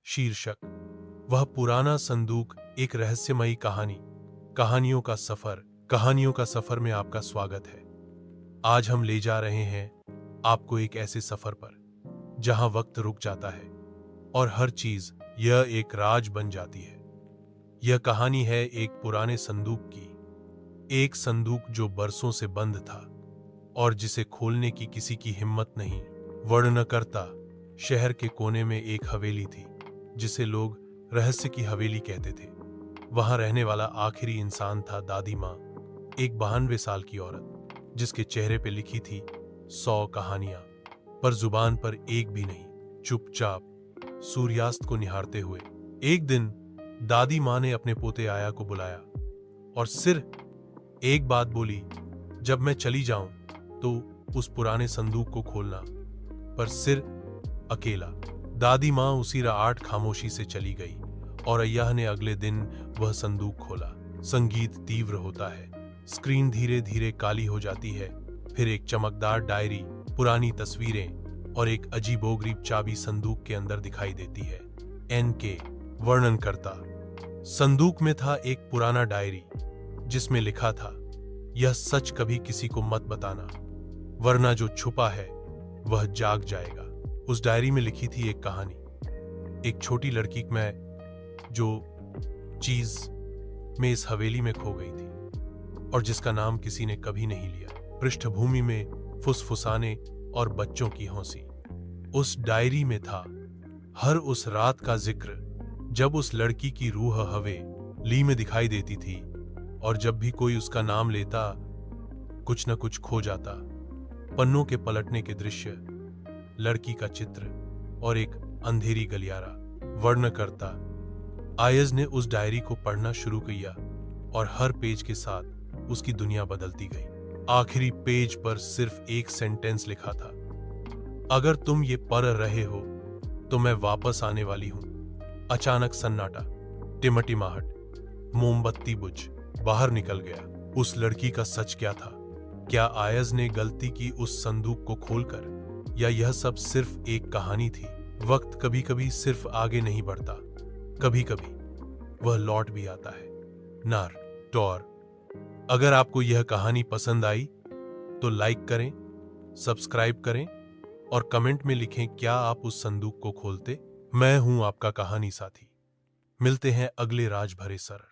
शीर्षक: वह पुराना संदूक, एक रहस्यमयी कहानी। कहानियों का सफर में आपका स्वागत है। आज हम ले जा रहे हैं आपको एक ऐसे सफर पर जहां वक्त रुक जाता है और हर चीज यह एक राज बन जाती है। यह कहानी है एक पुराने संदूक की, एक संदूक जो बरसों से बंद था और जिसे खोलने की किसी की हिम्मत नहीं। वर्णनकर्ता: शहर के कोने में एक हवेली थी जिसे लोग रहस्य की हवेली कहते थे। वहां रहने वाला आखिरी इंसान था दादी माँ, एक 92 साल की औरत जिसके चेहरे पे लिखी थी 100 कहानियां, पर जुबान पर एक भी नहीं। चुपचाप सूर्यास्त को निहारते हुए एक दिन दादी माँ ने अपने पोते आया को बुलाया और सिर्फ एक बात बोली, जब मैं चली जाऊं तो उस पुराने संदूक को खोलना। पर सिर्फ अकेला। दादी माँ उसी रात खामोशी से चली गई और अय्याह ने अगले दिन वह संदूक खोला। संगीत तीव्र होता है, स्क्रीन धीरे धीरे काली हो जाती है, फिर एक चमकदार डायरी, पुरानी तस्वीरें और एक अजीबोगरीब चाबी संदूक के अंदर दिखाई देती है। NK वर्णनकर्ता: संदूक में था एक पुराना डायरी जिसमें लिखा था, यह सच कभी किसी को मत बताना, वरना जो छुपा है वह जाग जाएगा। उस डायरी में लिखी थी एक कहानी, एक छोटी लड़की में जो चीज में इस हवेली में खो गई थी और जिसका नाम किसी ने कभी नहीं लिया। पृष्ठभूमि में फुसफुसाने और बच्चों की हंसी। उस डायरी में था हर उस रात का जिक्र जब उस लड़की की रूह हवेली में दिखाई देती थी और जब भी कोई उसका नाम लेता कुछ न कुछ खो जाता। पन्नों के पलटने के दृश्य, लड़की का चित्र और एक अंधेरी गलियारा। वर्णनकर्ता: आयज ने उस डायरी को पढ़ना शुरू किया और हर पेज के साथ उसकी दुनिया बदलती गई। आखिरी पेज पर सिर्फ एक सेंटेंस लिखा था, अगर तुम ये पढ़ रहे हो तो मैं वापस आने वाली हूं। अचानक सन्नाटा, टिमटिमाहट, मोमबत्ती बुझ बाहर निकल गया। उस लड़की का सच क्या था? क्या आयज ने गलती की उस संदूक को खोलकर, या यह सब सिर्फ एक कहानी थी? वक्त कभी कभी सिर्फ आगे नहीं बढ़ता, कभी कभी वह लौट भी आता है। नार टॉर। अगर आपको यह कहानी पसंद आई तो लाइक करें, सब्सक्राइब करें और कमेंट में लिखें क्या आप उस संदूक को खोलते। मैं हूं आपका कहानी साथी। मिलते हैं अगले राज भरे सर।